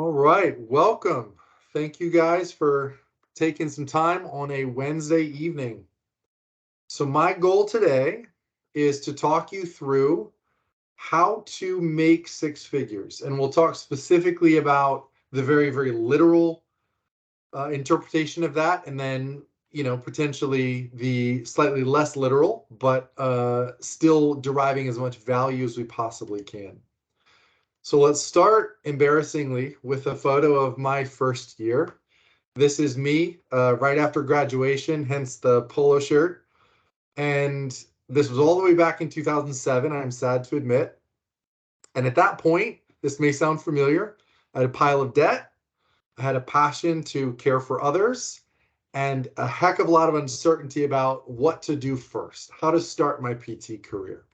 All right, welcome. Thank you guys for taking some time on a Wednesday evening. So my goal today is to talk you through how to make six figures. And we'll talk specifically about the very, very literal interpretation of that, and then, potentially the slightly less literal, but still deriving as much value as we possibly can. So let's start, embarrassingly, with a photo of my first year. This is me right after graduation, hence the polo shirt. And this was all the way back in 2007, I'm sad to admit. And at that point, this may sound familiar, I had a pile of debt, I had a passion to care for others, and a heck of a lot of uncertainty about what to do first, how to start my PT career.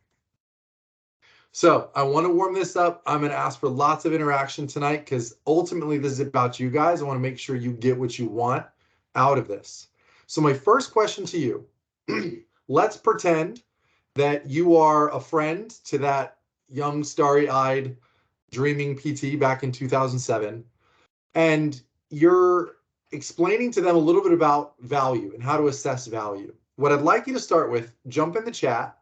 So I want to warm this up. I'm going to ask for lots of interaction tonight because ultimately this is about you guys. I want to make sure you get what you want out of this. So my first question to you, let's pretend that you are a friend to that young, starry-eyed, dreaming PT back in 2007, and you're explaining to them a little bit about value and how to assess value. What I'd like you to start with, jump in the chat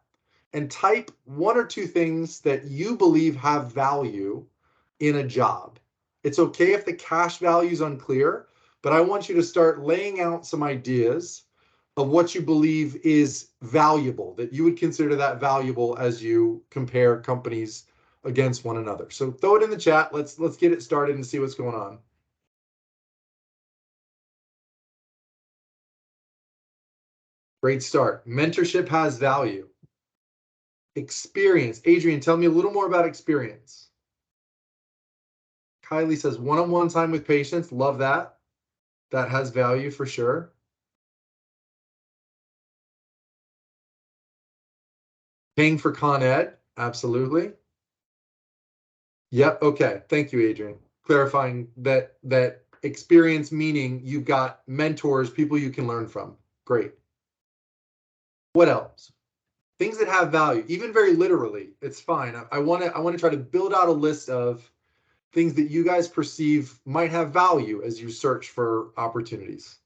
and type one or two things that you believe have value in a job. It's okay if the cash value is unclear, but I want you to start laying out some ideas of what you believe is valuable, that you would consider that valuable as you compare companies against one another. So throw it in the chat. Let's get it started and see what's going on. Great start. Mentorship has value. Experience. Adrian, tell me a little more about experience. Kylie says one-on-one time with patients. Love that. That has value for sure. Paying for Con Ed. Absolutely. Yep. Okay. Thank you, Adrian. Clarifying that experience meaning you've got mentors, people you can learn from. Great. What else? Things that have value, even very literally. It's fine. I want to try to build out a list of things that you guys perceive might have value as you search for opportunities,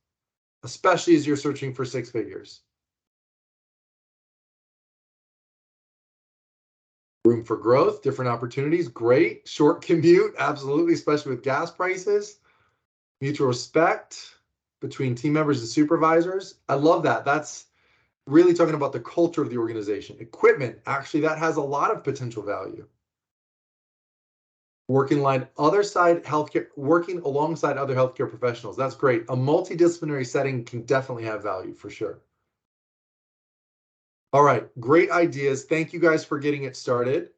especially as you're searching for six figures. Room for growth, different opportunities, great. Short commute, absolutely, especially with gas prices. Mutual respect between team members and supervisors. I love that. That's really talking about the culture of the organization. Equipment, actually, that has a lot of potential value. Working alongside other healthcare professionals. That's great. A multidisciplinary setting can definitely have value for sure. All right, great ideas. Thank you guys for getting it started.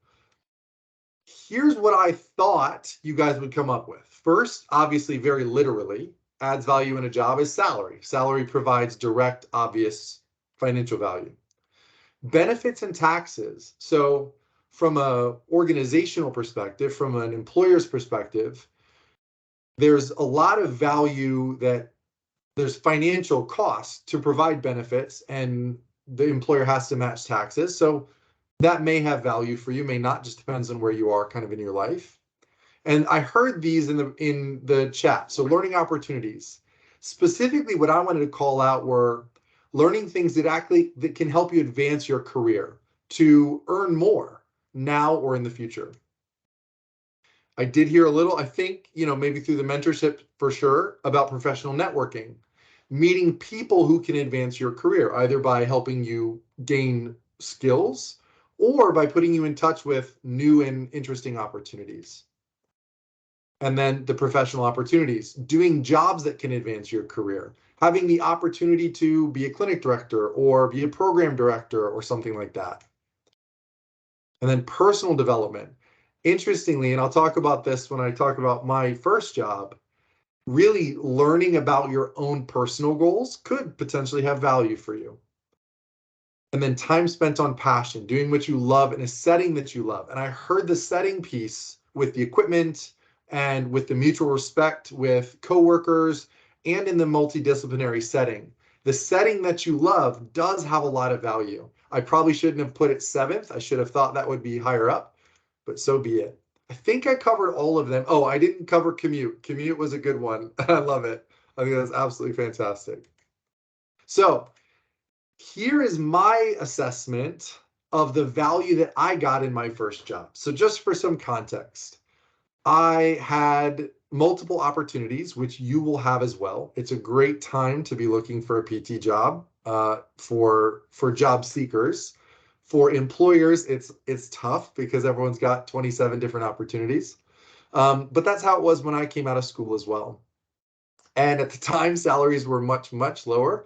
Here's what I thought you guys would come up with. First, obviously, very literally, adds value in a job is salary. Salary provides direct, obvious financial value. Benefits and taxes. So from an organizational perspective, from an employer's perspective, there's a lot of value that there's financial costs to provide benefits, and the employer has to match taxes. So that may have value for you, may not, just depends on where you are kind of in your life. And I heard these in the chat. So learning opportunities. Specifically, what I wanted to call out were learning things that can help you advance your career to earn more now or in the future. I did hear a little, I think, maybe through the mentorship for sure, about professional networking, meeting people who can advance your career, either by helping you gain skills or by putting you in touch with new and interesting opportunities. And then the professional opportunities, doing jobs that can advance your career, having the opportunity to be a clinic director or be a program director or something like that. And then personal development. Interestingly, and I'll talk about this when I talk about my first job, really learning about your own personal goals could potentially have value for you. And then time spent on passion, doing what you love in a setting that you love. And I heard the setting piece with the equipment and with the mutual respect with coworkers and in the multidisciplinary setting. The setting that you love does have a lot of value. I probably shouldn't have put it 7th. I should have thought that would be higher up, but so be it. I think I covered all of them. Oh, I didn't cover commute. Commute was a good one. I love it. I think that's absolutely fantastic. So here is my assessment of the value that I got in my first job. So just for some context, I had multiple opportunities, which you will have as well. It's a great time to be looking for a PT job for job seekers. For employers, it's tough because everyone's got 27 different opportunities. But that's how it was when I came out of school as well. And at the time, salaries were much, much lower.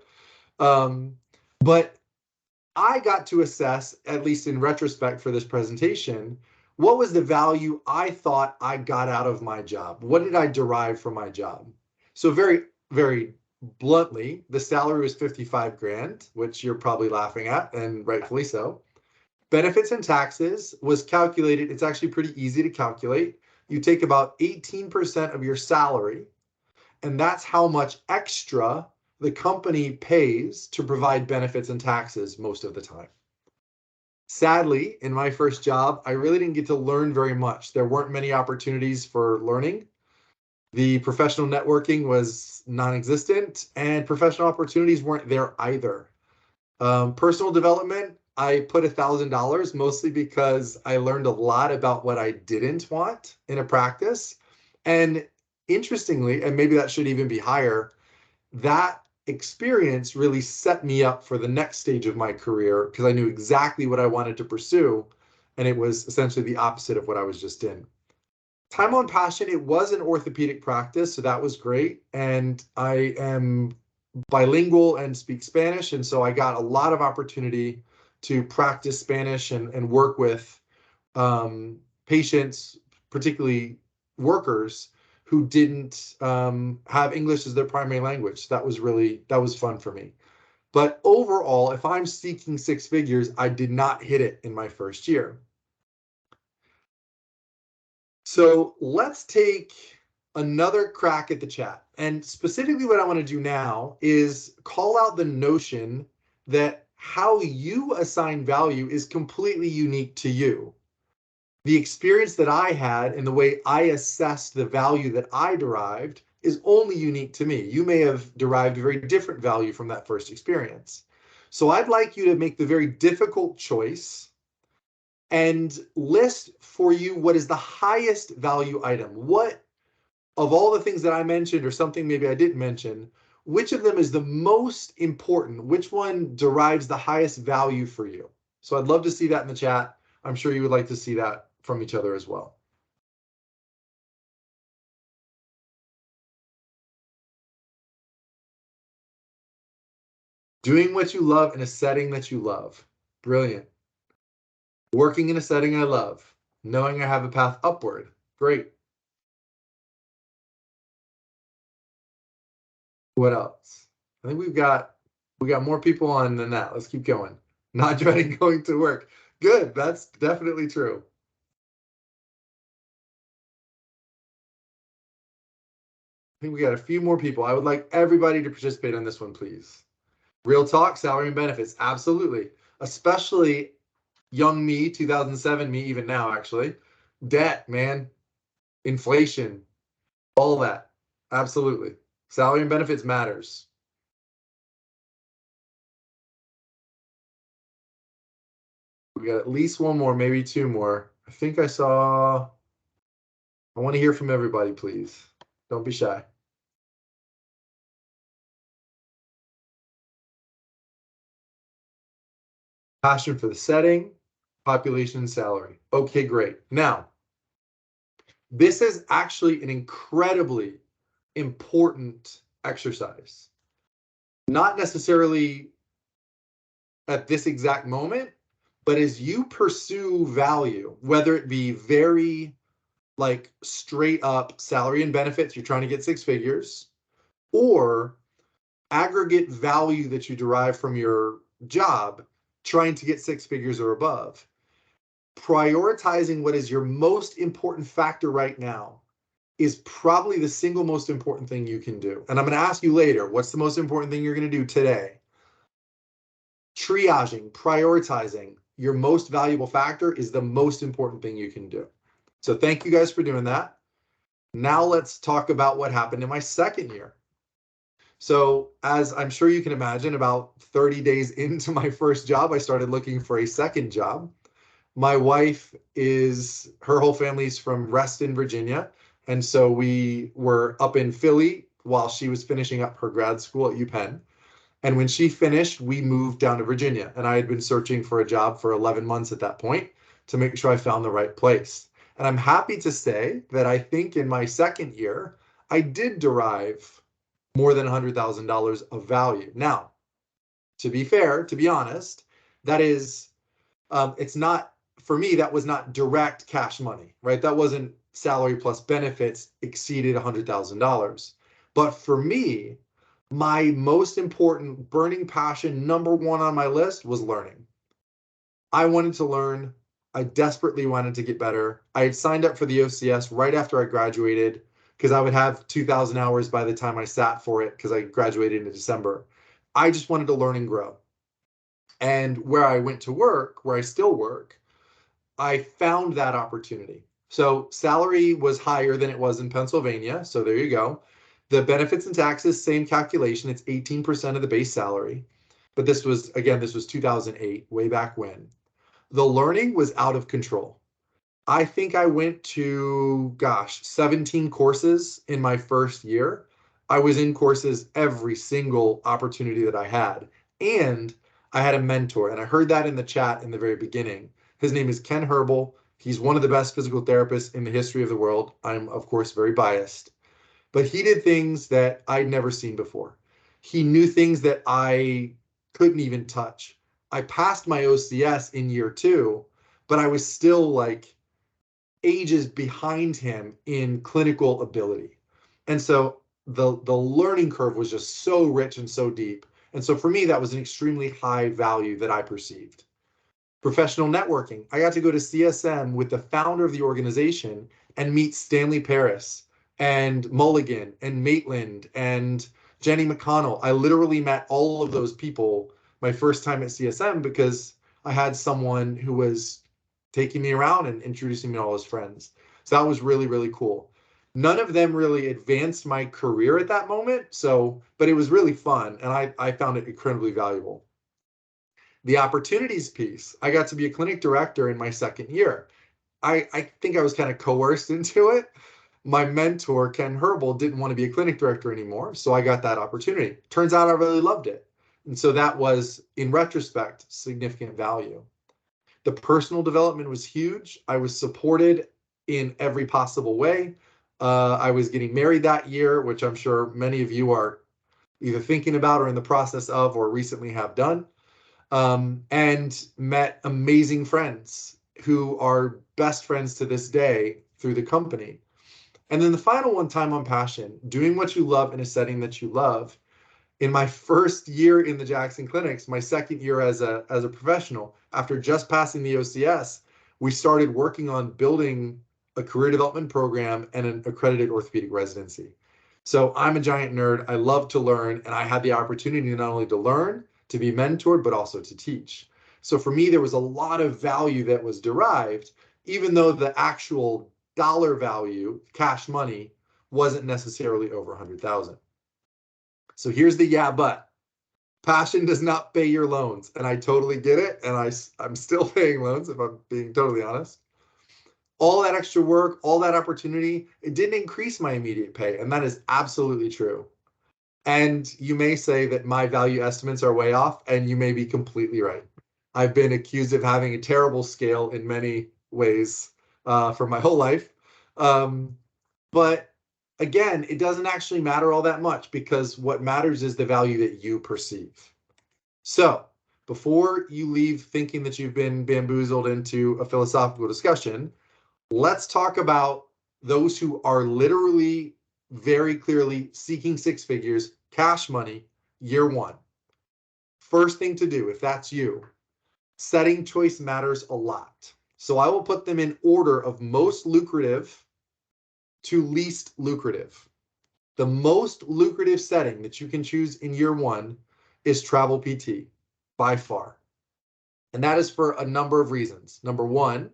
Um, but I got to assess, at least in retrospect for this presentation, what was the value I thought I got out of my job? What did I derive from my job? So very, very bluntly, the salary was 55 grand, which you're probably laughing at, and rightfully so. Benefits and taxes was calculated. It's actually pretty easy to calculate. You take about 18% of your salary, and that's how much extra the company pays to provide benefits and taxes most of the time. Sadly, in my first job, I really didn't get to learn very much. There weren't many opportunities for learning. The professional networking was non-existent, and professional opportunities weren't there either. Personal development, I put $1,000 mostly because I learned a lot about what I didn't want in a practice. And interestingly, and maybe that should even be higher, that experience really set me up for the next stage of my career because I knew exactly what I wanted to pursue. And it was essentially the opposite of what I was just in. Time on Passion, it was an orthopedic practice, so that was great. And I am bilingual and speak Spanish. And so I got a lot of opportunity to practice Spanish and work with patients, particularly workers who didn't have English as their primary language. That was fun for me. But overall, if I'm seeking six figures, I did not hit it in my first year. So let's take another crack at the chat. And specifically what I want to do now is call out the notion that how you assign value is completely unique to you. The experience that I had and the way I assessed the value that I derived is only unique to me. You may have derived a very different value from that first experience. So I'd like you to make the very difficult choice and list for you what is the highest value item. What of all the things that I mentioned or something maybe I didn't mention, which of them is the most important? Which one derives the highest value for you? So I'd love to see that in the chat. I'm sure you would like to see that from each other as well. Doing what you love in a setting that you love. Brilliant. Working in a setting I love. Knowing I have a path upward. Great. What else? I think we got more people on than that. Let's keep going. Not dreading going to work. Good. That's definitely true. I think we got a few more people. I would like everybody to participate on this one, please. Real talk, salary and benefits. Absolutely. Especially young me, 2007 me, even now, actually. Debt, man. Inflation, all that. Absolutely. Salary and benefits matters. We got at least one more, maybe two more. I think I saw. I want to hear from everybody, please. Don't be shy. Passion for the setting, population, and salary. Okay, great. Now, this is actually an incredibly important exercise. Not necessarily at this exact moment, but as you pursue value, whether it be very like straight up salary and benefits, you're trying to get six figures, or aggregate value that you derive from your job, trying to get six figures or above, prioritizing what is your most important factor right now is probably the single most important thing you can do. And I'm going to ask you later, what's the most important thing you're going to do today? Triaging, prioritizing your most valuable factor is the most important thing you can do. So thank you guys for doing that. Now let's talk about what happened in my second year. So as I'm sure you can imagine, about 30 days into my first job, I started looking for a second job. My wife her whole family's from Reston, Virginia. And so we were up in Philly while she was finishing up her grad school at UPenn. And when she finished, we moved down to Virginia. And I had been searching for a job for 11 months at that point to make sure I found the right place. And I'm happy to say that I think in my second year, I did derive more than $100,000 of value. Now, to be fair, to be honest, that is, it's not, for me, that was not direct cash money, right? That wasn't salary plus benefits exceeded $100,000. But for me, my most important burning passion, number one on my list, was learning. I wanted to learn. I desperately wanted to get better. I had signed up for the OCS right after I graduated because I would have 2,000 hours by the time I sat for it because I graduated in December. I just wanted to learn and grow. And where I went to work, where I still work, I found that opportunity. So salary was higher than it was in Pennsylvania. So there you go. The benefits and taxes, same calculation. It's 18% of the base salary. But this was, again, this was 2008, way back when. The learning was out of control. I think I went to, 17 courses in my first year. I was in courses every single opportunity that I had. And I had a mentor, and I heard that in the chat in the very beginning. His name is Ken Herbal. He's one of the best physical therapists in the history of the world. I'm, of course, very biased. But he did things that I'd never seen before. He knew things that I couldn't even touch. I passed my OCS in year 2, but I was still like ages behind him in clinical ability. And so the learning curve was just so rich and so deep. And so for me, that was an extremely high value that I perceived. Professional networking. I got to go to CSM with the founder of the organization and meet Stanley Paris and Mulligan and Maitland and Jenny McConnell. I literally met all of those people my first time at CSM because I had someone who was taking me around and introducing me to all his friends. So that was really, really cool. None of them really advanced my career at that moment. So, but it was really fun. And I found it incredibly valuable. The opportunities piece, I got to be a clinic director in my second year. I think I was kind of coerced into it. My mentor, Ken Herbal, didn't want to be a clinic director anymore. So I got that opportunity. Turns out I really loved it. And so that was, in retrospect, significant value. The personal development was huge. I was supported in every possible way. I was getting married that year, which I'm sure many of you are either thinking about or in the process of or recently have done. And met amazing friends who are best friends to this day through the company. And then the final one, time on passion, doing what you love in a setting that you love. In my first year in the Jackson clinics, my second year as a professional, after just passing the OCS, we started working on building a career development program and an accredited orthopedic residency. So I'm a giant nerd. I love to learn, and I had the opportunity not only to learn, to be mentored, but also to teach. So for me, there was a lot of value that was derived, even though the actual dollar value, cash money, wasn't necessarily over 100,000. So here's the yeah, but passion does not pay your loans. And I totally get it. And I'm still paying loans, if I'm being totally honest. All that extra work, all that opportunity, it didn't increase my immediate pay. And that is absolutely true. And you may say that my value estimates are way off, and you may be completely right. I've been accused of having a terrible scale in many ways for my whole life. But again, it doesn't actually matter all that much because what matters is the value that you perceive. So before you leave thinking that you've been bamboozled into a philosophical discussion, let's talk about those who are literally very clearly seeking six figures, cash money, year 1. First thing to do, if that's you, setting choice matters a lot. So I will put them in order of most lucrative to least lucrative. The most lucrative setting that you can choose in year 1 is travel PT, by far. And that is for a number of reasons. Number 1,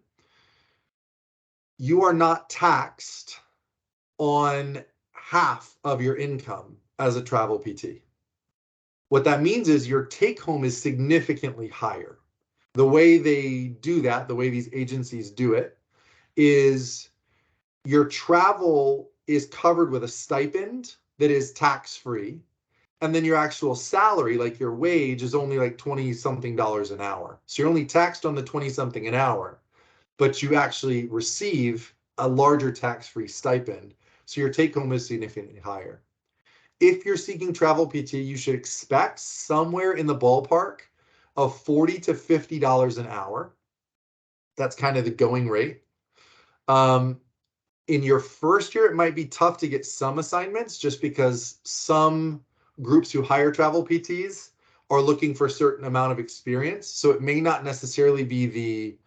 you are not taxed on half of your income as a travel PT. What that means is your take home is significantly higher. The way they do that, the way these agencies do it, is your travel is covered with a stipend that is tax-free. And then your actual salary, like your wage, is only like 20 something dollars an hour. So you're only taxed on the 20 something an hour, but you actually receive a larger tax-free stipend. So your take home is significantly higher. If you're seeking travel PT, you should expect somewhere in the ballpark of $40 to $50 an hour. That's kind of the going rate. In your first year, it might be tough to get some assignments just because some groups who hire travel PTs are looking for a certain amount of experience. So it may not necessarily be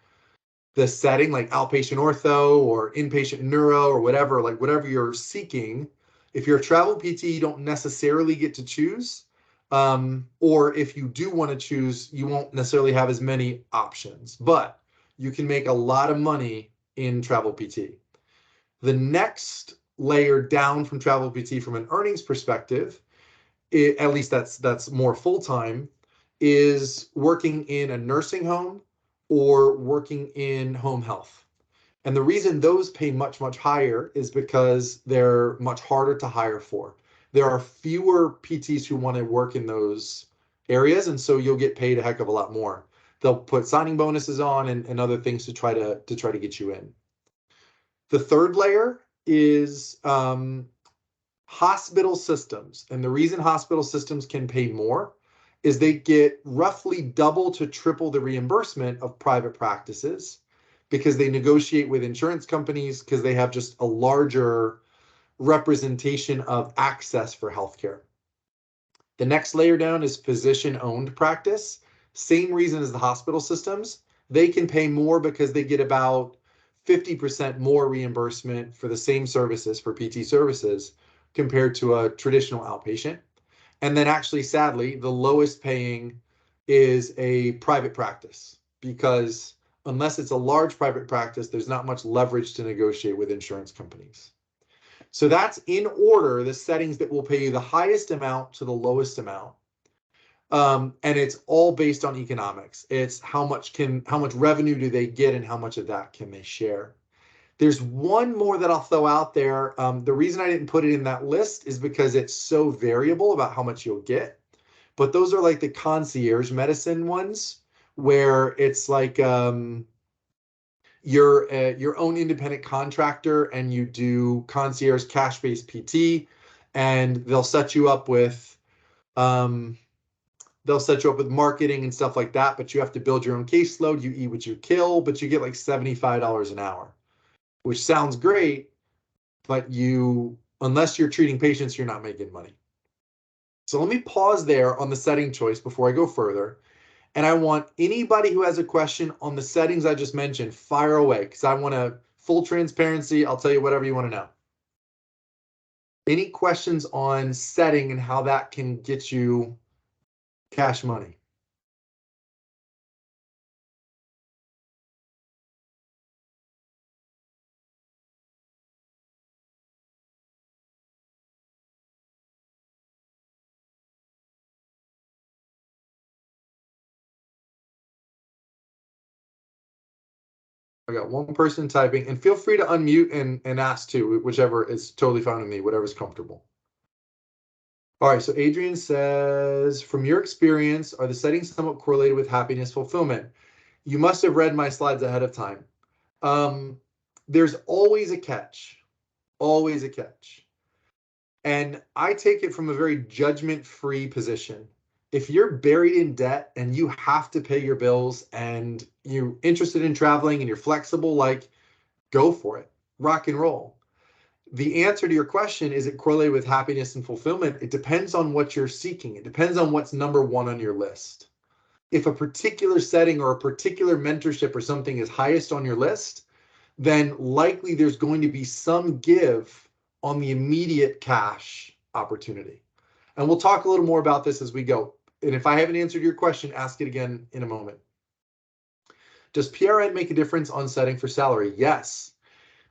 the setting like outpatient ortho or inpatient neuro or whatever, like whatever you're seeking. If you're a travel PT, you don't necessarily get to choose. Or if you do want to choose, you won't necessarily have as many options, but you can make a lot of money in travel PT. The next layer down from travel PT from an earnings perspective, at least that's more full-time, is working in a nursing home or working in home health. And the reason those pay much, much higher is because they're much harder to hire for. There are fewer PTs who want to work in those areas, and so you'll get paid a heck of a lot more. They'll put signing bonuses on and other things to try to get you in. The third layer is hospital systems. And the reason hospital systems can pay more is they get roughly double to triple the reimbursement of private practices because they negotiate with insurance companies because they have just a larger representation of access for healthcare. The next layer down is physician-owned practice. Same reason as the hospital systems. They can pay more because they get about 50% more reimbursement for the same services, for PT services, compared to a traditional outpatient. And then actually, sadly, the lowest paying is a private practice because unless it's a large private practice, there's not much leverage to negotiate with insurance companies. So that's in order the settings that will pay you the highest amount to the lowest amount. And it's all based on economics. It's how much revenue do they get and how much of that can they share. There's one more that I'll throw out there. The reason I didn't put it in that list is because it's so variable about how much you'll get. But those are like the concierge medicine ones, where it's like you're your own independent contractor and you do concierge cash-based PT, and they'll set you up with marketing and stuff like that, but you have to build your own caseload. You eat what you kill, but you get like $75 an hour, which sounds great, but unless you're treating patients, you're not making money. So let me pause there on the setting choice before I go further. And I want anybody who has a question on the settings I just mentioned, fire away, because I want full transparency. I'll tell you whatever you want to know. Any questions on setting and how that can get you cash money? I got one person typing, and feel free to unmute and ask too, whichever is totally fine with me, whatever's comfortable. All right, so Adrian says, from your experience, are the settings somewhat correlated with happiness fulfillment? You must have read my slides ahead of time. There's always a catch, always a catch. And I take it from a very judgment-free position. If you're buried in debt and you have to pay your bills and you're interested in traveling and you're flexible, like, go for it, rock and roll. The answer to your question, is it correlated with happiness and fulfillment? It depends on what you're seeking. It depends on what's number one on your list. If a particular setting or a particular mentorship or something is highest on your list, then likely there's going to be some give on the immediate cash opportunity. And we'll talk a little more about this as we go. And if I haven't answered your question, ask it again in a moment. Does PRN make a difference on setting for salary? Yes.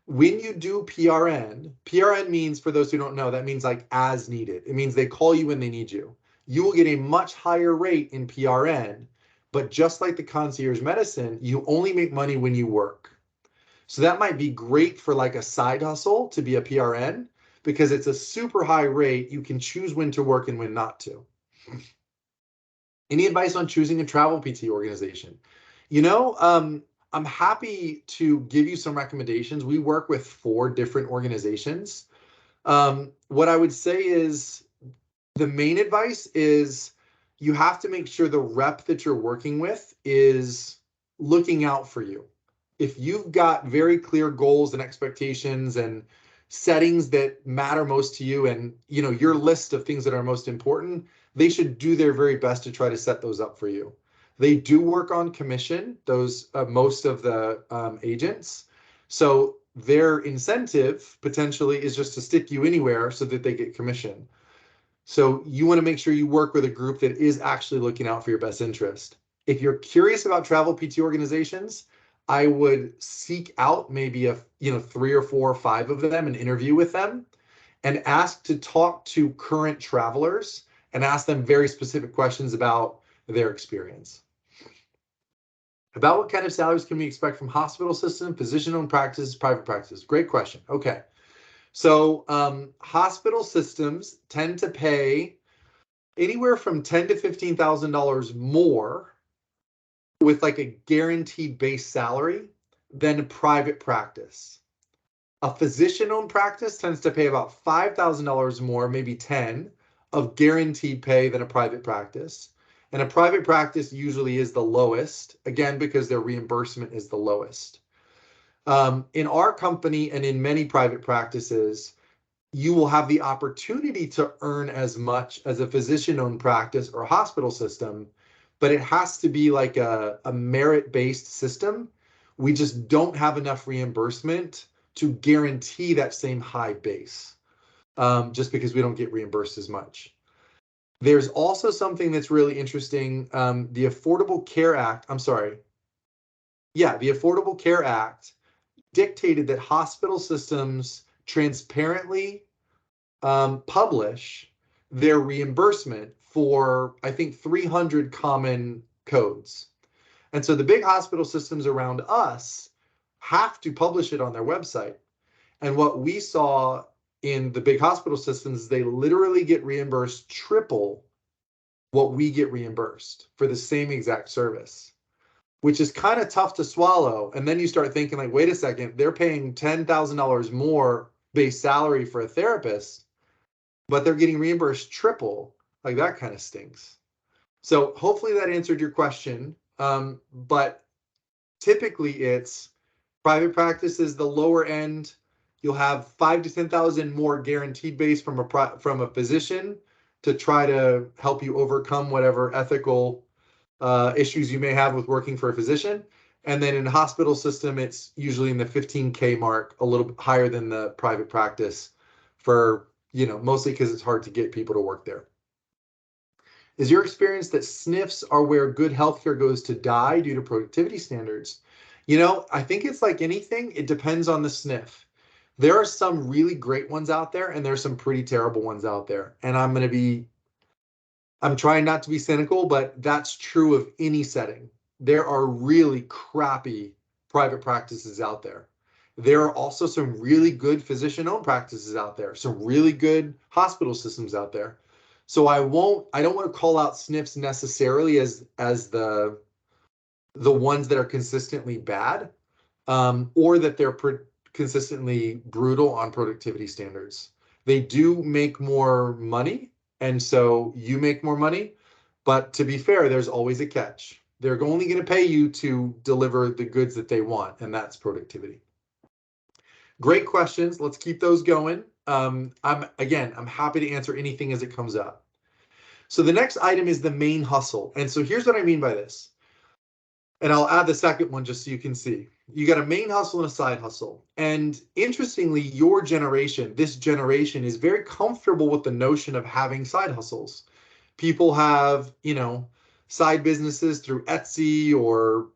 When you do PRN means, for those who don't know, that means like as needed. It means they call you when they need you. You will get a much higher rate in PRN, but just like the concierge medicine, you only make money when you work. So that might be great for like a side hustle to be a PRN because it's a super high rate. You can choose when to work and when not to. Any advice on choosing a travel PT organization? You know, I'm happy to give you some recommendations. We work with 4 different organizations. What I would say is the main advice is you have to make sure the rep that you're working with is looking out for you. If you've got very clear goals and expectations and settings that matter most to you and your list of things that are most important, they should do their very best to try to set those up for you. They do work on commission, those most of the agents. So their incentive potentially is just to stick you anywhere so that they get commission. So you want to make sure you work with a group that is actually looking out for your best interest. If you're curious about travel PT organizations, I would seek out maybe 3 or 4 or 5 of them and interview with them and ask to talk to current travelers and ask them very specific questions about their experience. About what kind of salaries can we expect from hospital system, physician-owned practices, private practices? Great question. Okay. So hospital systems tend to pay anywhere from $10,000 to $15,000 more with like a guaranteed base salary than a private practice. A physician-owned practice tends to pay about $5,000 more, maybe 10, of guaranteed pay than a private practice. And a private practice usually is the lowest, again, because their reimbursement is the lowest. In our company and in many private practices, you will have the opportunity to earn as much as a physician-owned practice or hospital system, but it has to be like a merit-based system. We just don't have enough reimbursement to guarantee that same high base, just because we don't get reimbursed as much. There's also something that's really interesting. The Affordable Care Act, the Affordable Care Act dictated that hospital systems transparently publish their reimbursement for, I think, 300 common codes. And so the big hospital systems around us have to publish it on their website. And what we saw in the big hospital systems is they literally get reimbursed triple what we get reimbursed for the same exact service, which is kind of tough to swallow. And then you start thinking like, wait a second, they're paying $10,000 more base salary for a therapist, but they're getting reimbursed triple. Like that kind of stinks. So hopefully that answered your question. But typically it's private practice is the lower end. You'll have 5,000 to 10,000 more guaranteed base from a physician to try to help you overcome whatever ethical issues you may have with working for a physician. And then in a hospital system, it's usually in the 15K mark, a little bit higher than the private practice for, mostly because it's hard to get people to work there. Is your experience that SNFs are where good healthcare goes to die due to productivity standards? I think it's like anything. It depends on the SNF. There are some really great ones out there, and there's some pretty terrible ones out there. And I'm trying not to be cynical, but that's true of any setting. There are really crappy private practices out there. There are also some really good physician-owned practices out there, some really good hospital systems out there. So I don't want to call out SNFs necessarily as the ones that are consistently bad, or that they're consistently brutal on productivity standards. They do make more money, and so you make more money. But to be fair, there's always a catch. They're only going to pay you to deliver the goods that they want, and that's productivity. Great questions. Let's keep those going. I'm happy to answer anything as it comes up. So the next item is the main hustle. And so here's what I mean by this. And I'll add the second one just so you can see. You got a main hustle and a side hustle. And interestingly, this generation is very comfortable with the notion of having side hustles. People have, side businesses through Etsy or,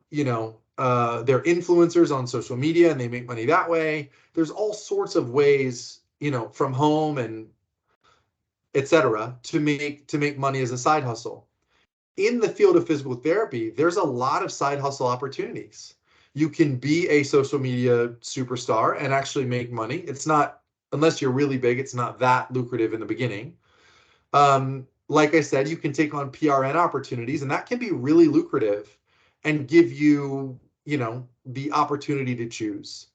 they're influencers on social media and they make money that way. There's all sorts of ways, from home and etc. to make money as a side hustle. In the field of physical therapy, there's a lot of side hustle opportunities. You can be a social media superstar and actually make money. It's not, unless you're really big, it's not that lucrative in the beginning. Like I said, you can take on PRN opportunities, and that can be really lucrative and give you, the opportunity to choose.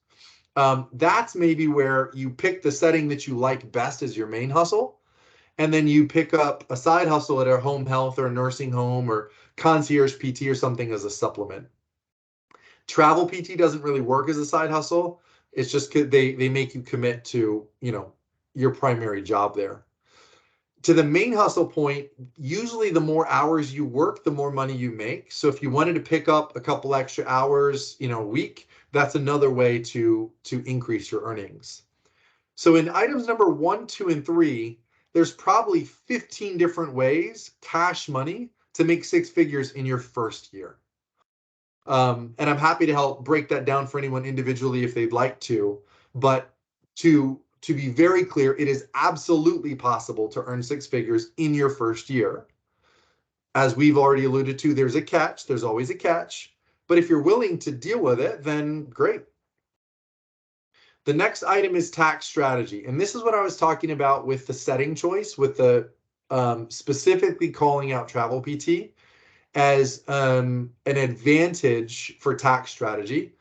That's maybe where you pick the setting that you like best as your main hustle, and then you pick up a side hustle at a home health or a nursing home or concierge PT or something as a supplement. Travel PT doesn't really work as a side hustle. It's just they make you commit to, your primary job there. To the main hustle point, usually the more hours you work, the more money you make. So if you wanted to pick up a couple extra hours, a week, that's another way to increase your earnings. So in items number 1, 2, and 3, there's probably 15 different ways, cash money, to make 6 figures in your first year. And I'm happy to help break that down for anyone individually if they'd like to. But to be very clear, it is absolutely possible to earn 6 figures in your first year. As we've already alluded to, there's a catch. There's always a catch. But if you're willing to deal with it, then great. The next item is tax strategy. And this is what I was talking about with the setting choice, with the specifically calling out travel PT as an advantage for tax strategy.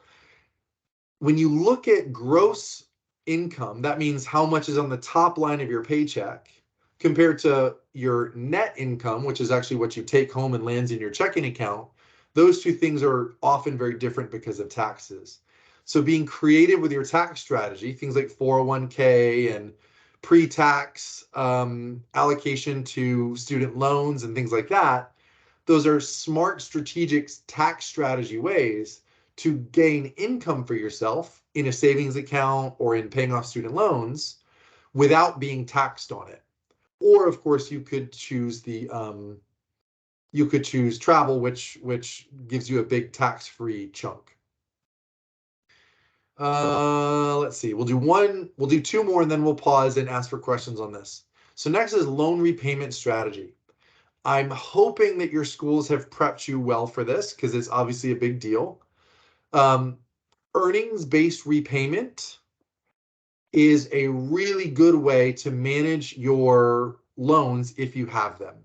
When you look at gross income, that means how much is on the top line of your paycheck compared to your net income, which is actually what you take home and lands in your checking account. Those two things are often very different because of taxes. So being creative with your tax strategy, things like 401k and pre-tax allocation to student loans and things like that, those are smart strategic tax strategy ways to gain income for yourself in a savings account or in paying off student loans without being taxed on it. Or of course, you could choose travel, which gives you a big tax-free chunk. Let's see. We'll do 2 more, and then we'll pause and ask for questions on this. So next is loan repayment strategy. I'm hoping that your schools have prepped you well for this because it's obviously a big deal. Earnings-based repayment is a really good way to manage your loans if you have them.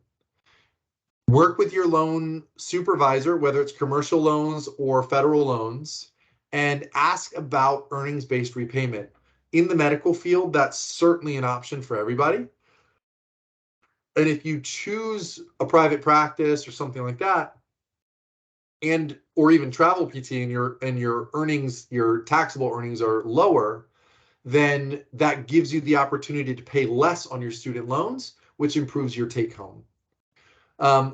Work with your loan supervisor, whether it's commercial loans or federal loans, and ask about earnings-based repayment. In the medical field, that's certainly an option for everybody. And if you choose a private practice or something like that, or even travel PT, and your earnings, your taxable earnings are lower, then that gives you the opportunity to pay less on your student loans, which improves your take home.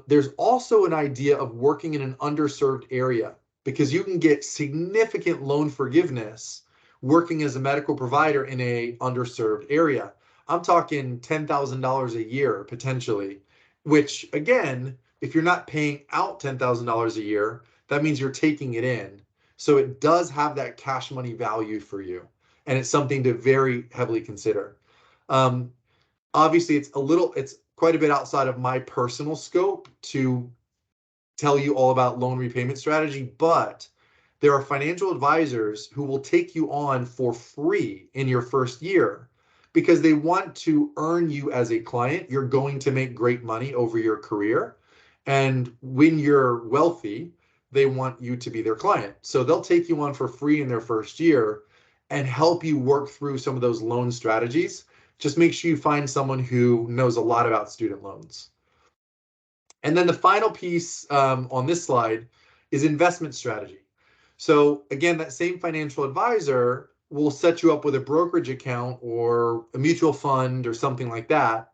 There's also an idea of working in an underserved area because you can get significant loan forgiveness working as a medical provider in a underserved area. I'm talking $10,000 a year potentially, which again, if you're not paying out $10,000 a year, that means you're taking it in. So it does have that cash money value for you, and it's something to very heavily consider. Obviously, it's quite a bit outside of my personal scope to tell you all about loan repayment strategy, but there are financial advisors who will take you on for free in your first year because they want to earn you as a client. You're going to make great money over your career. And when you're wealthy, they want you to be their client. So they'll take you on for free in their first year and help you work through some of those loan strategies. Just make sure you find someone who knows a lot about student loans. And then the final piece on this slide is investment strategy. So again, that same financial advisor will set you up with a brokerage account or a mutual fund or something like that.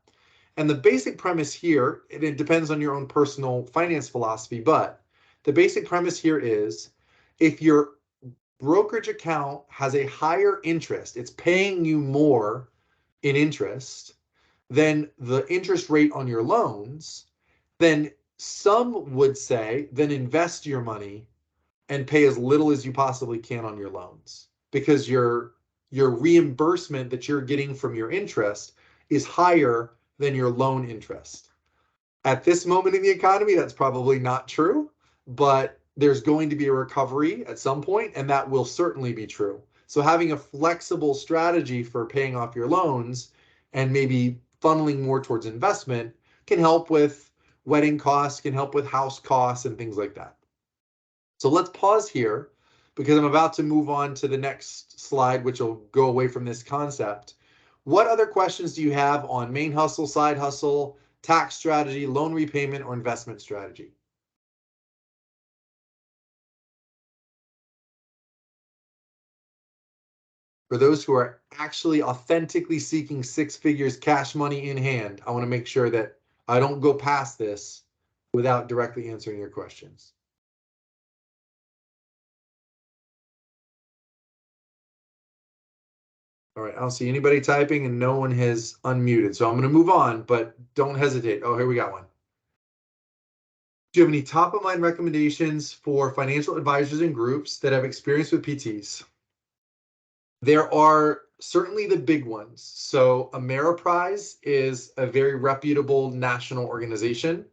And the basic premise here, and it depends on your own personal finance philosophy, but the basic premise here is if your brokerage account has a higher interest, it's paying you more in interest than the interest rate on your loans, then some would say, then invest your money and pay as little as you possibly can on your loans, because your reimbursement that you're getting from your interest is higher than your loan interest. At this moment in the economy, that's probably not true, but there's going to be a recovery at some point, and that will certainly be true. So having a flexible strategy for paying off your loans and maybe funneling more towards investment can help with wedding costs, can help with house costs and things like that. So let's pause here because I'm about to move on to the next slide, which will go away from this concept. What other questions do you have on main hustle, side hustle, tax strategy, loan repayment, or investment strategy? For those who are actually authentically seeking six figures cash money in hand, I want to make sure that I don't go past this without directly answering your questions. All right, I don't see anybody typing and no one has unmuted. So I'm going to move on, but don't hesitate. Oh, here we got one. Do you have any top of mind recommendations for financial advisors and groups that have experience with PTs? There are certainly the big ones. So Ameriprise is a very reputable national organization.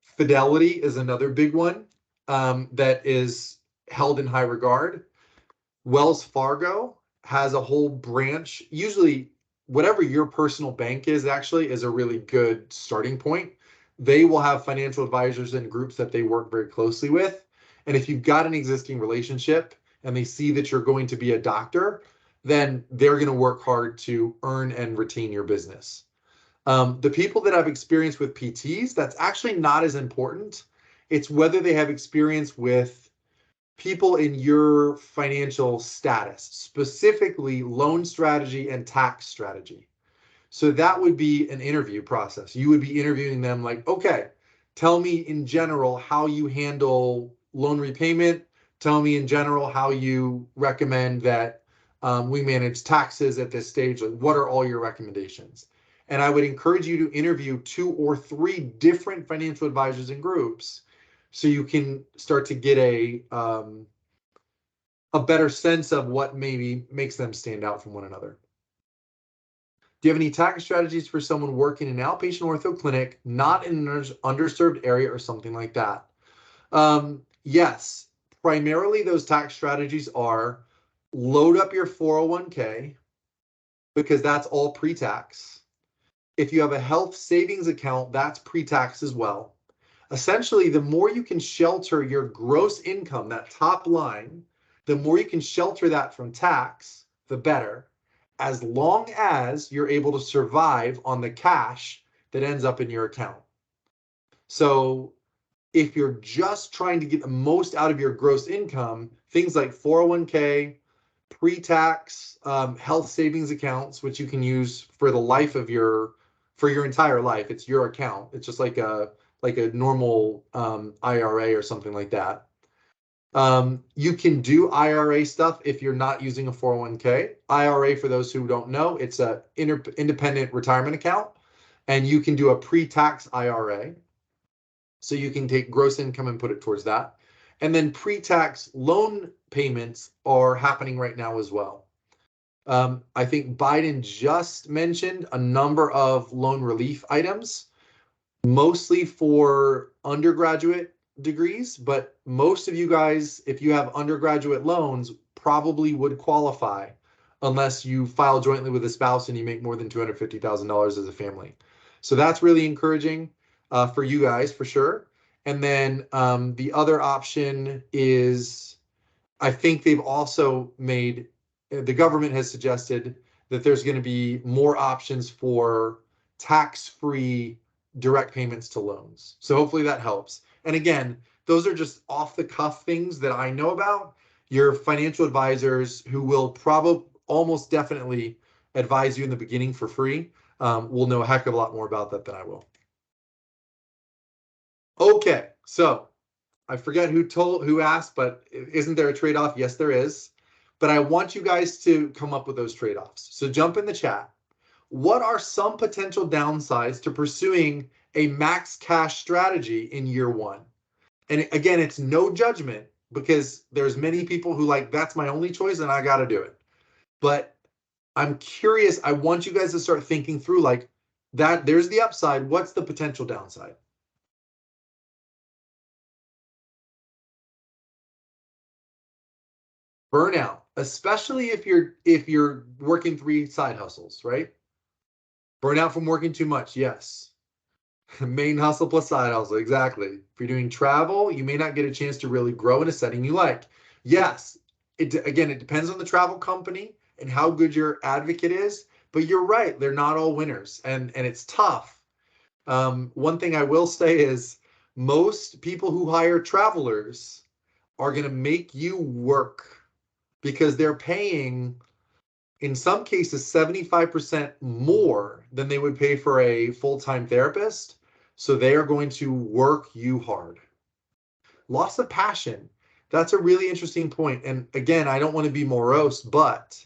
Fidelity is another big one that is held in high regard. Wells Fargo has a whole branch. Usually, whatever your personal bank is actually is a really good starting point. They will have financial advisors and groups that they work very closely with. And if you've got an existing relationship and they see that you're going to be a doctor, then they're going to work hard to earn and retain your business. The people that have experience with PTs, that's actually not as important. It's whether they have experience with people in your financial status, specifically loan strategy and tax strategy. So that would be an interview process. You would be interviewing them like, okay, tell me in general how you handle loan repayment. Tell me in general how you recommend that we manage taxes at this stage. Like, what are all your recommendations? And I would encourage you to interview 2 or 3 different financial advisors and groups so you can start to get a better sense of what maybe makes them stand out from one another. Do you have any tax strategies for someone working in an outpatient ortho clinic, not in an underserved area or something like that? Yes, primarily those tax strategies are load up your 401k because that's all pre-tax. If you have a health savings account, that's pre-tax as well. Essentially, the more you can shelter your gross income, that top line, the more you can shelter that from tax, the better, as long as you're able to survive on the cash that ends up in your account. So if you're just trying to get the most out of your gross income, things like 401k, pre-tax health savings accounts, which you can use for the life of for your entire life. It's your account. It's just like a normal IRA or something like that. You can do IRA stuff if you're not using a 401k. IRA, for those who don't know, it's a independent retirement account, and you can do a pre-tax IRA. So you can take gross income and put it towards that. And then pre-tax loan payments are happening right now as well. I think Biden just mentioned a number of loan relief items, mostly for undergraduate degrees, but most of you guys, if you have undergraduate loans, probably would qualify unless you file jointly with a spouse and you make more than $250,000 as a family. So that's really encouraging for you guys for sure. And then the other option is, I think they've also made, the government has suggested that there's going to be more options for tax-free direct payments to loans. So hopefully that helps. And again, those are just off the cuff things that I know about. Your financial advisors, who will probably almost definitely advise you in the beginning for free, will know a heck of a lot more about that than I will. Okay, so I forget who asked, but isn't there a trade-off? Yes, there is. But I want you guys to come up with those trade-offs. So jump in the chat. What are some potential downsides to pursuing a max cash strategy in year 1? And again, it's no judgment. because there's many people who like, that's my only choice and I got to do it. But I'm curious. I want you guys to start thinking through like that. There's the upside. What's the potential downside? Burnout, especially if you're working three side hustles, right? Burnout from working too much, yes. Main hustle plus side hustle, exactly. If you're doing travel, you may not get a chance to really grow in a setting you like. Yes, again, it depends on the travel company and how good your advocate is, but you're right, they're not all winners, and it's tough. One thing I will say is most people who hire travelers are going to make you work because they're paying, in some cases, 75% more than they would pay for a full-time therapist. So they are going to work you hard. Loss of passion. That's a really interesting point. And again, I don't want to be morose, but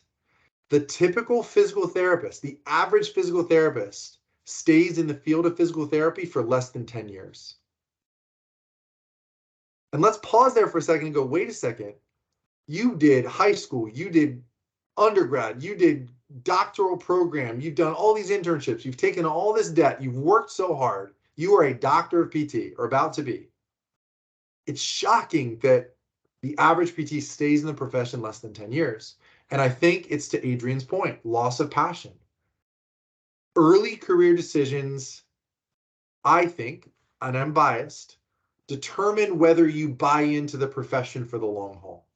the typical physical therapist, the average physical therapist, stays in the field of physical therapy for less than 10 years. And let's pause there for a second and go, wait a second. You did high school, you did undergrad, you did doctoral program, you've done all these internships, you've taken all this debt, you've worked so hard, you are a doctor of PT or about to be. It's shocking that the average PT stays in the profession less than 10 years. And I think it's to Adrian's point, loss of passion. Early career decisions, I think, and I'm biased, determine whether you buy into the profession for the long haul.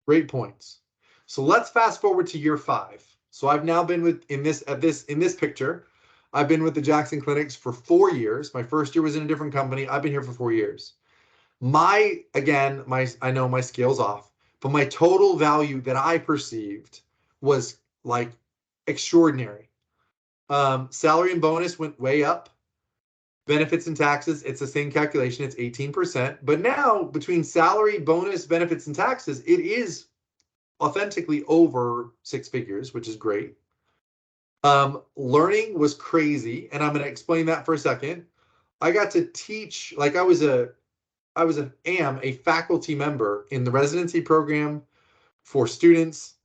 Great points. So let's fast forward to year 5. So I've now been in this picture, I've been with the Jackson Clinics for 4 years. My first year was in a different company. I've been here for 4 years. I know my scale's off, but my total value that I perceived was like extraordinary. Salary and bonus went way up. Benefits and taxes, it's the same calculation, it's 18%. But now between salary, bonus, benefits, and taxes, it is authentically over 6 figures, which is great. Learning was crazy, and I'm going to explain that for a second. I got to teach, like am a faculty member in the residency program for students,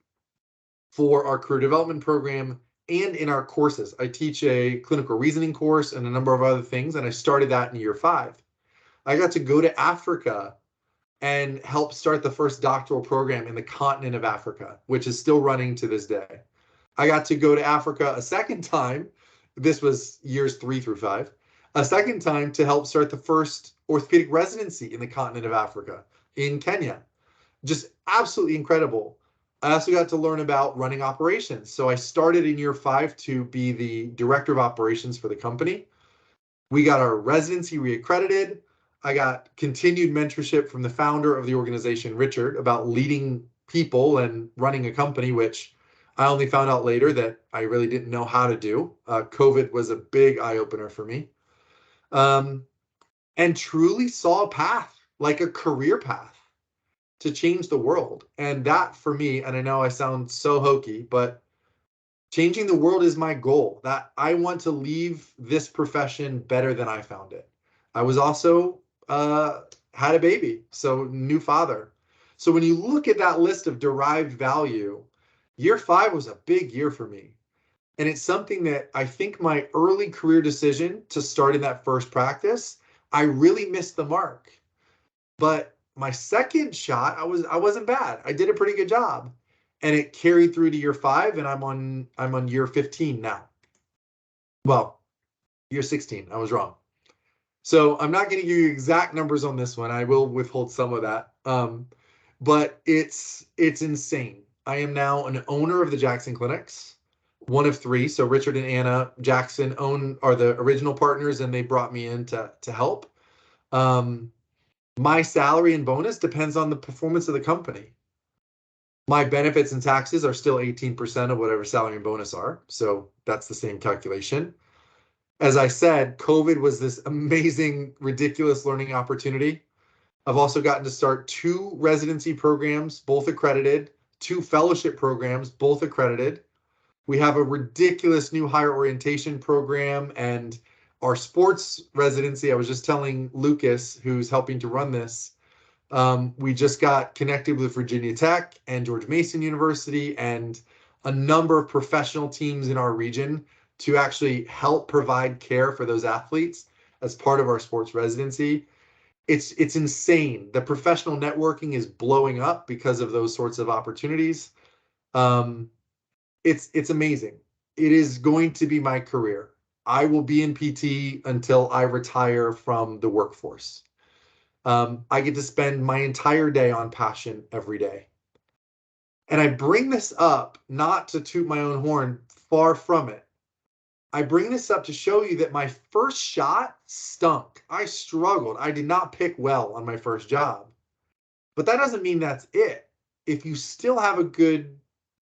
for our career development program, and in our courses. I teach a clinical reasoning course and a number of other things, and I started that in year 5. I got to go to Africa and help start the first doctoral program in the continent of Africa, which is still running to this day. I got to go to Africa a second time. This was years 3 through 5. A second time to help start the first orthopedic residency in the continent of Africa in Kenya. Just absolutely incredible. I also got to learn about running operations. So I started in year 5 to be the director of operations for the company. We got our residency reaccredited. I got continued mentorship from the founder of the organization, Richard, about leading people and running a company, which I only found out later that I really didn't know how to do. COVID was a big eye-opener for me. And truly saw a path, like a career path, to change the world. And that for me, and I know I sound so hokey, but changing the world is my goal. That I want to leave this profession better than I found it. I was also had a baby, so new father. So when you look at that list of derived value, year 5 was a big year for me. And it's something that I think my early career decision to start in that first practice, I really missed the mark. But my second shot, I wasn't bad. I did a pretty good job. And it carried through to year 5, and I'm on year 15 now. Well, year 16. I was wrong. So I'm not going to give you exact numbers on this one. I will withhold some of that. But it's insane. I am now an owner of the Jackson Clinics, one of 3. So Richard and Anna Jackson are the original partners, and they brought me in to help. My salary and bonus depends on the performance of the company. My benefits and taxes are still 18% of whatever salary and bonus are. So that's the same calculation. As I said, COVID was this amazing, ridiculous learning opportunity. I've also gotten to start 2 residency programs, both accredited, 2 fellowship programs, both accredited. We have a ridiculous new higher orientation program, and our sports residency, I was just telling Lucas, who's helping to run this, We just got connected with Virginia Tech and George Mason University and a number of professional teams in our region to actually help provide care for those athletes as part of our sports residency. It's insane. The professional networking is blowing up because of those sorts of opportunities. It's amazing. It is going to be my career. I will be in PT until I retire from the workforce. I get to spend my entire day on passion every day. And I bring this up not to toot my own horn, far from it. I bring this up to show you that my first shot stunk. I struggled. I did not pick well on my first job. But that doesn't mean that's it. If you still have a good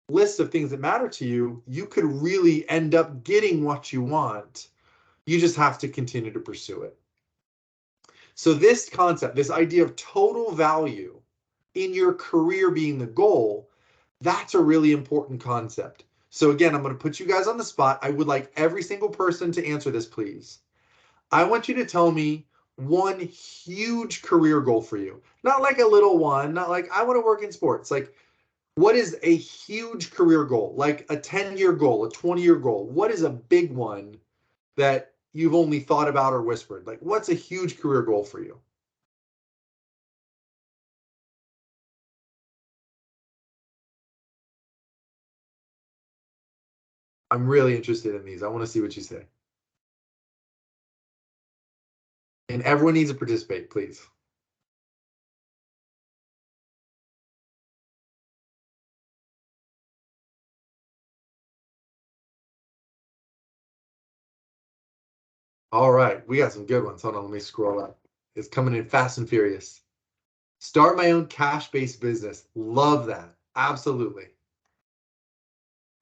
list of things that matter to you, you could really end up getting what you want. You just have to continue to pursue it. So this concept, this idea of total value in your career being the goal, that's a really important concept. So again, I'm going to put you guys on the spot. I would like every single person to answer this, please. I want you to tell me one huge career goal for you. Not like a little one, not like I want to work in sports. Like, what is a huge career goal? Like a 10-year goal, a 20-year goal? What is a big one that you've only thought about or whispered? Like, what's a huge career goal for you? I'm really interested in these. I want to see what you say. And everyone needs to participate, please. All right, we got some good ones. Hold on, let me scroll up. It's coming in fast and furious. Start my own cash-based business. Love that. Absolutely.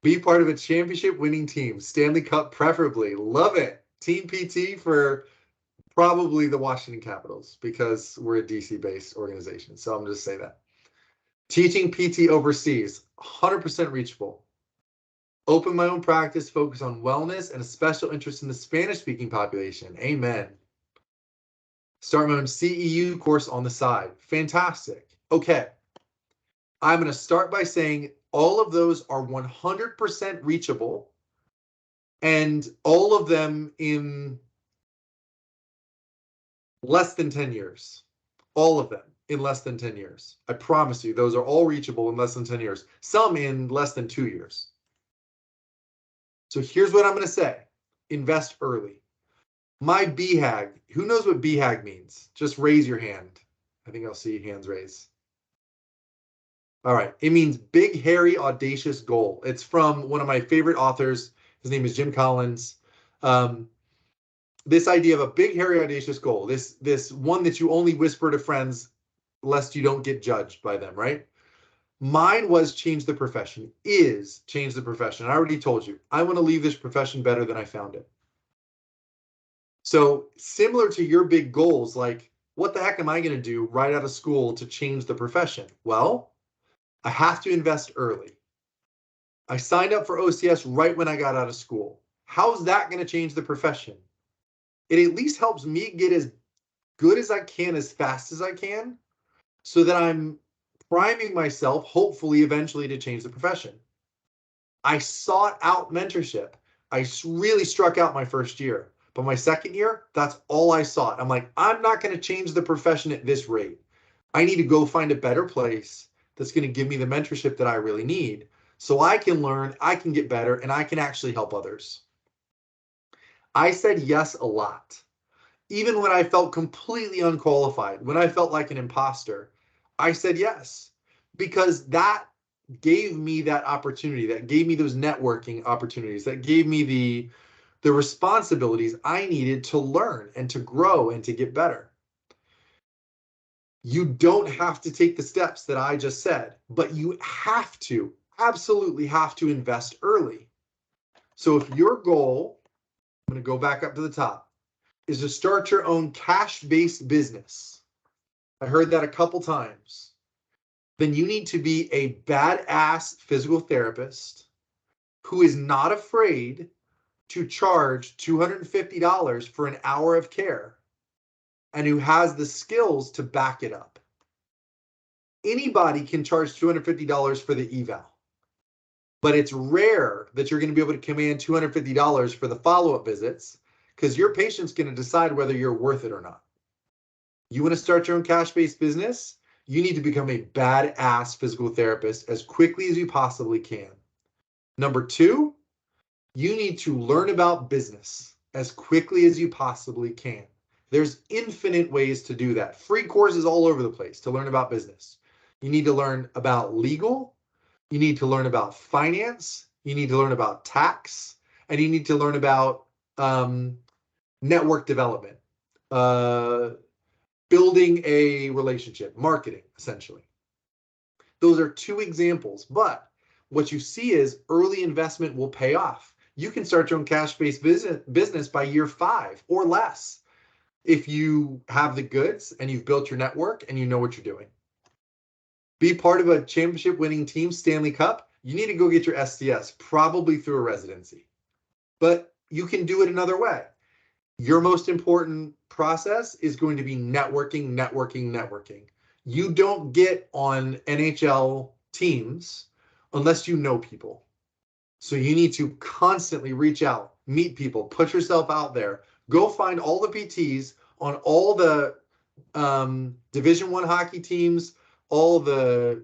Be part of a championship winning team. Stanley Cup preferably. Love it. Team PT for probably the Washington Capitals because we're a DC-based organization. So I'm just say that. Teaching PT overseas, 100% reachable. Open my own practice, focus on wellness and a special interest in the Spanish-speaking population. Amen. Start my own CEU course on the side. Fantastic. Okay. I'm going to start by saying all of those are 100% reachable and all of them in less than 10 years. All of them in less than 10 years. I promise you, those are all reachable in less than 10 years. Some in less than 2 years. So here's what I'm going to say. Invest early. My BHAG, who knows what BHAG means? Just raise your hand. I think I'll see hands raised. All right. It means big, hairy, audacious goal. It's from one of my favorite authors. His name is Jim Collins. This idea of a big, hairy, audacious goal, this one that you only whisper to friends lest you don't get judged by them, right? Mine was change the profession, is change the profession. I already told you, I want to leave this profession better than I found it. So similar to your big goals, like what the heck am I going to do right out of school to change the profession? Well, I have to invest early. I signed up for OCS right when I got out of school. How's that going to change the profession? It at least helps me get as good as I can, as fast as I can, so that I'm priming myself, hopefully, eventually to change the profession. I sought out mentorship. I really struck out my first year. But my second year, that's all I sought. I'm like, I'm not going to change the profession at this rate. I need to go find a better place that's going to give me the mentorship that I really need so I can learn, I can get better, and I can actually help others. I said yes a lot. Even when I felt completely unqualified, when I felt like an imposter, I said yes, because that gave me that opportunity, that gave me those networking opportunities, that gave me the responsibilities I needed to learn and to grow and to get better. You don't have to take the steps that I just said, but you have to, absolutely have to invest early. So if your goal, I'm going to go back up to the top, is to start your own cash-based business, I heard that a couple times, then you need to be a badass physical therapist who is not afraid to charge $250 for an hour of care and who has the skills to back it up. Anybody can charge $250 for the eval, but it's rare that you're going to be able to command $250 for the follow-up visits because your patient's going to decide whether you're worth it or not. You want to start your own cash-based business? You need to become a badass physical therapist as quickly as you possibly can. Number two, you need to learn about business as quickly as you possibly can. There's infinite ways to do that. Free courses all over the place to learn about business. You need to learn about legal. You need to learn about finance. You need to learn about tax. And you need to learn about network development, building a relationship, marketing, essentially. Those are two examples, but what you see is early investment will pay off. You can start your own cash-based business by year 5 or less if you have the goods and you've built your network and you know what you're doing. Be part of a championship winning team, Stanley Cup. You need to go get your SDS, probably through a residency. But you can do it another way. Your most important process is going to be networking, networking, networking. You don't get on NHL teams unless you know people. So you need to constantly reach out, meet people, put yourself out there. Go find all the PTs on all the Division I hockey teams, all the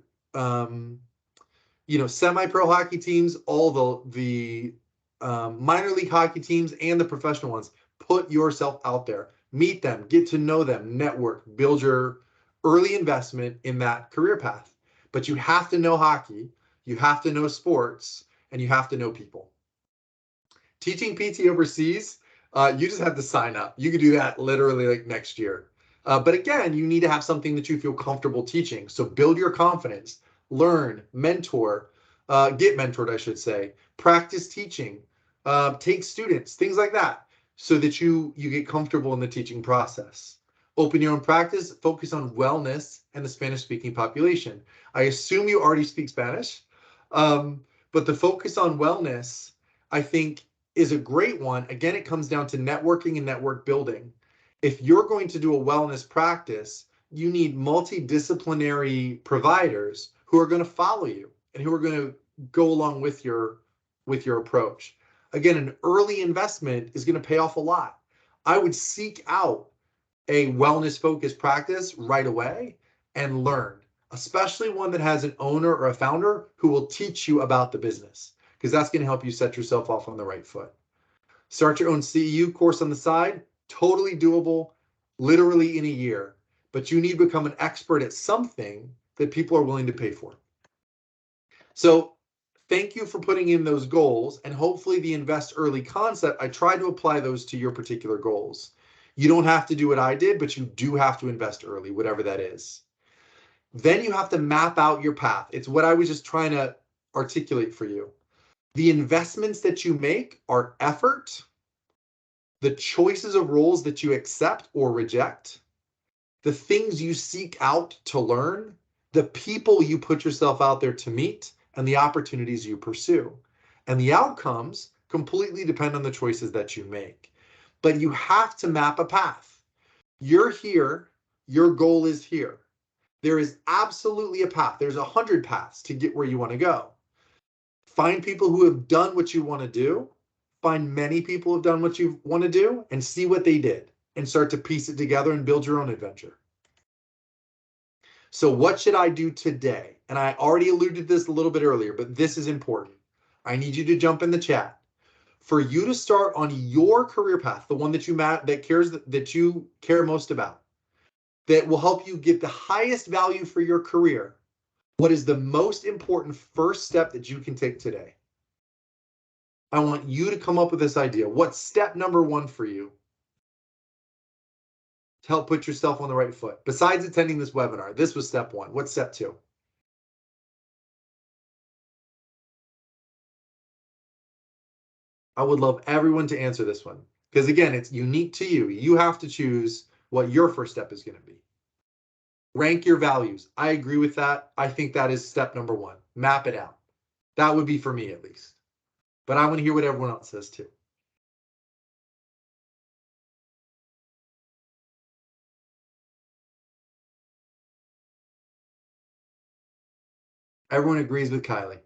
semi-pro hockey teams, all the minor league hockey teams, and the professional ones. Put yourself out there, meet them, get to know them, network, build your early investment in that career path. But you have to know hockey, you have to know sports, and you have to know people. Teaching PT overseas, you just have to sign up. You could do that literally like next year. But again, you need to have something that you feel comfortable teaching. So build your confidence, learn, mentor, get mentored, I should say, practice teaching, take students, things like that, so that you get comfortable in the teaching process. Open your own practice, focus on wellness and the Spanish-speaking population. I assume you already speak Spanish, but the focus on wellness, I think, is a great one. Again, it comes down to networking and network building. If you're going to do a wellness practice, you need multidisciplinary providers who are going to follow you and who are going to go along with your approach. Again, an early investment is going to pay off a lot. I would seek out a wellness-focused practice right away and learn, especially one that has an owner or a founder who will teach you about the business, because that's going to help you set yourself off on the right foot. Start your own CEU course on the side, totally doable, literally in a year, but you need to become an expert at something that people are willing to pay for. So thank you for putting in those goals, and hopefully the invest early concept, I try to apply those to your particular goals. You don't have to do what I did, but you do have to invest early, whatever that is. Then you have to map out your path. It's what I was just trying to articulate for you. The investments that you make are effort, the choices of roles that you accept or reject, the things you seek out to learn, the people you put yourself out there to meet, and the opportunities you pursue. And the outcomes completely depend on the choices that you make. But you have to map a path. You're here, your goal is here. There is absolutely a path. There's 100 paths to get where you want to go. Find people who have done what you want to do. Find many people who have done what you want to do and see what they did and start to piece it together and build your own adventure. So what should I do today? And I already alluded to this a little bit earlier, but this is important. I need you to jump in the chat. For you to start on your career path, the one that you care most about, that will help you get the highest value for your career, what is the most important first step that you can take today? I want you to come up with this idea. What's step number 1 for you to help put yourself on the right foot? Besides attending this webinar, this was step 1. What's step 2? I would love everyone to answer this one, because again, it's unique to you. You have to choose what your first step is going to be. Rank your values. I agree with that. I think that is step number 1. Map it out. That would be for me, at least. But I want to hear what everyone else says too. Everyone agrees with Kylie.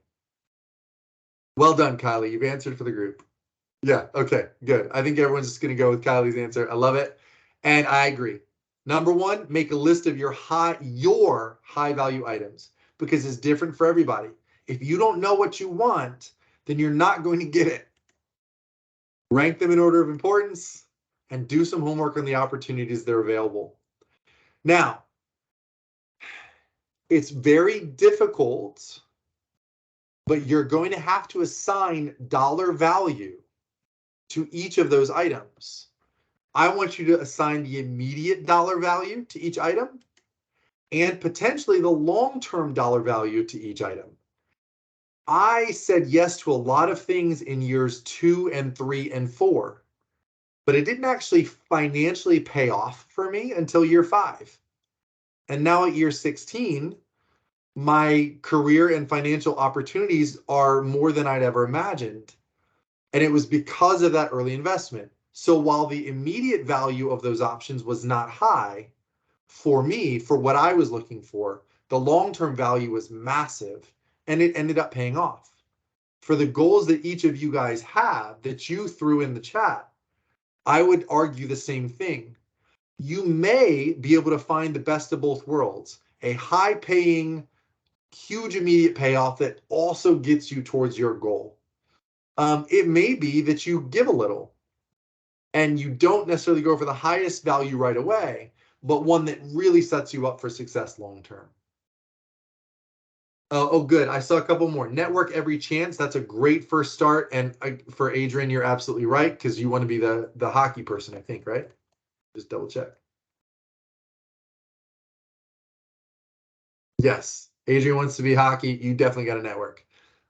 Well done, Kylie. You've answered for the group. Yeah, okay, good. I think everyone's just going to go with Kylie's answer. I love it. And I agree. Number one, make a list of your high value items because it's different for everybody. If you don't know what you want, then you're not going to get it. Rank them in order of importance and do some homework on the opportunities that are available. Now, it's very difficult, but you're going to have to assign dollar value to each of those items. I want you to assign the immediate dollar value to each item and potentially the long-term dollar value to each item. I said yes to a lot of things in years 2 and 3 and 4, but it didn't actually financially pay off for me until year 5. And now at year 16, my career and financial opportunities are more than I'd ever imagined. And it was because of that early investment. So while the immediate value of those options was not high for me, for what I was looking for, the long-term value was massive and it ended up paying off. For the goals that each of you guys have that you threw in the chat, I would argue the same thing. You may be able to find the best of both worlds, a high paying, huge immediate payoff that also gets you towards your goal. It may be that you give a little and you don't necessarily go for the highest value right away, but one that really sets you up for success long term. Oh, good. I saw a couple more. Network every chance. That's a great first start. And for Adrian, you're absolutely right because you want to be the hockey person, I think, right? Just double check. Yes, Adrian wants to be hockey. You definitely got a network.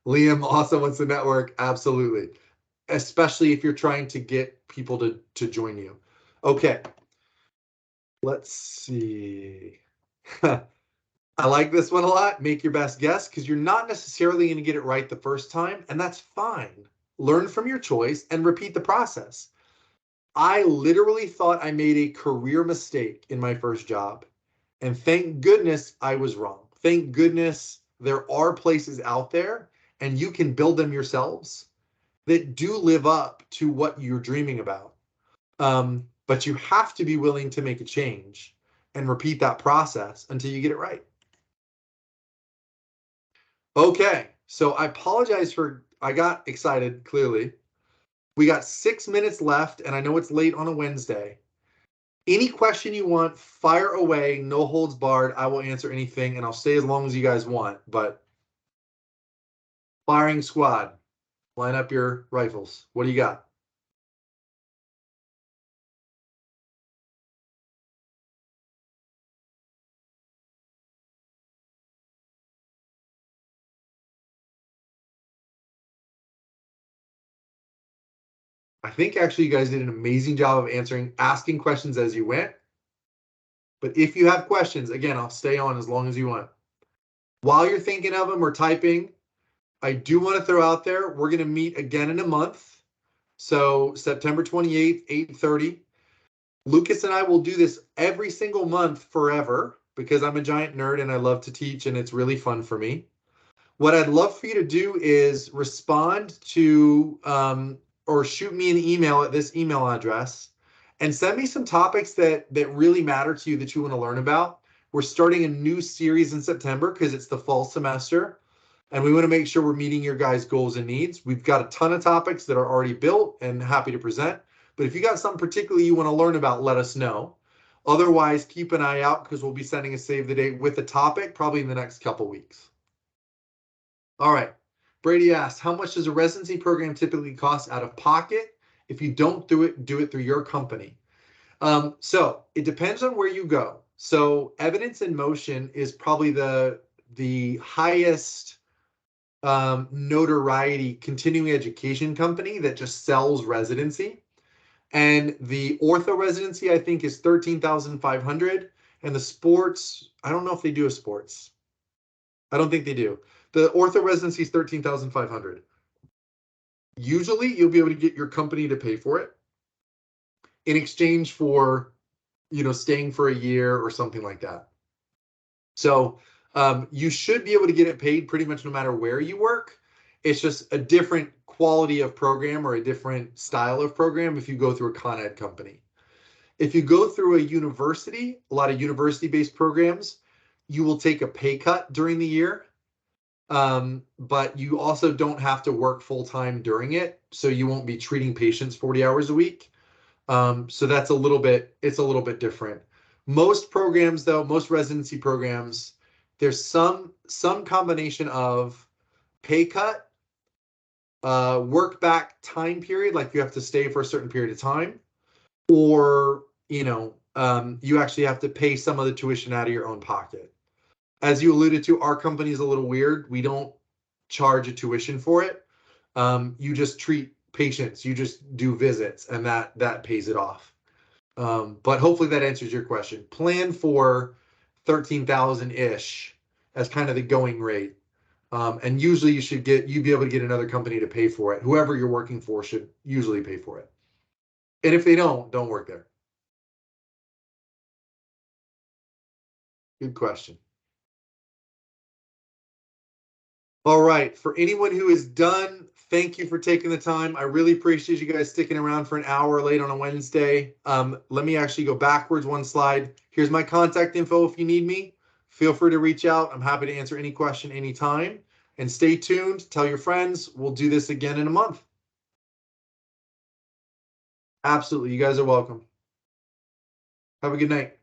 Liam also wants to network. Absolutely. Especially if you're trying to get people to join you. Okay. Let's see. I like this one a lot. Make your best guess because you're not necessarily going to get it right the first time, and that's fine. Learn from your choice and repeat the process. I literally thought I made a career mistake in my first job, and thank goodness I was wrong. Thank goodness there are places out there, and you can build them yourselves that do live up to what you're dreaming about. But you have to be willing to make a change and repeat that process until you get it right. Okay, so I apologize I got excited, clearly. We got 6 minutes left, and I know it's late on a Wednesday. Any question you want, fire away, no holds barred. I will answer anything, and I'll stay as long as you guys want, but firing squad, line up your rifles. What do you got? I think actually you guys did an amazing job of asking questions as you went. But if you have questions, again, I'll stay on as long as you want. While you're thinking of them or typing, I do want to throw out there, we're going to meet again in a month. So September 28th, 8:30. Lucas and I will do this every single month forever because I'm a giant nerd and I love to teach and it's really fun for me. What I'd love for you to do is respond to or shoot me an email at this email address and send me some topics that really matter to you that you want to learn about. We're starting a new series in September because it's the fall semester and we want to make sure we're meeting your guys' goals and needs. We've got a ton of topics that are already built and happy to present. But if you got something particularly you want to learn about, let us know. Otherwise, keep an eye out because we'll be sending a save the date with a topic probably in the next couple weeks. All right. Brady asked, how much does a residency program typically cost out of pocket if you don't do it through your company? So it depends on where you go. So Evidence in Motion is probably the highest notoriety continuing education company that just sells residency. And the ortho residency, I think, is $13,500. And the sports, I don't know if they do a sports. I don't think they do. The ortho residency is $13,500. Usually, you'll be able to get your company to pay for it in exchange for, staying for a year or something like that. So You should be able to get it paid pretty much no matter where you work. It's just a different quality of program or a different style of program if you go through a Con Ed company. If you go through a university, a lot of university-based programs, you will take a pay cut during the year, but you also don't have to work full-time during it, so you won't be treating patients 40 hours a week. So that's it's a little bit different. Most programs, though, most residency programs, there's some combination of pay cut, work back time period, like you have to stay for a certain period of time, or you actually have to pay some of the tuition out of your own pocket. As you alluded to, our company is a little weird. We don't charge a tuition for it. You just treat patients, you just do visits, and that pays it off. But hopefully that answers your question. Plan for 13,000-ish as kind of the going rate. And usually you'd be able to get another company to pay for it. Whoever you're working for should usually pay for it. And if they don't work there. Good question. All right. For anyone who is done, thank you for taking the time. I really appreciate you guys sticking around for an hour late on a Wednesday. Let me actually go backwards one slide. Here's my contact info if you need me. Feel free to reach out. I'm happy to answer any question anytime. And stay tuned. Tell your friends. We'll do this again in a month. Absolutely. You guys are welcome. Have a good night.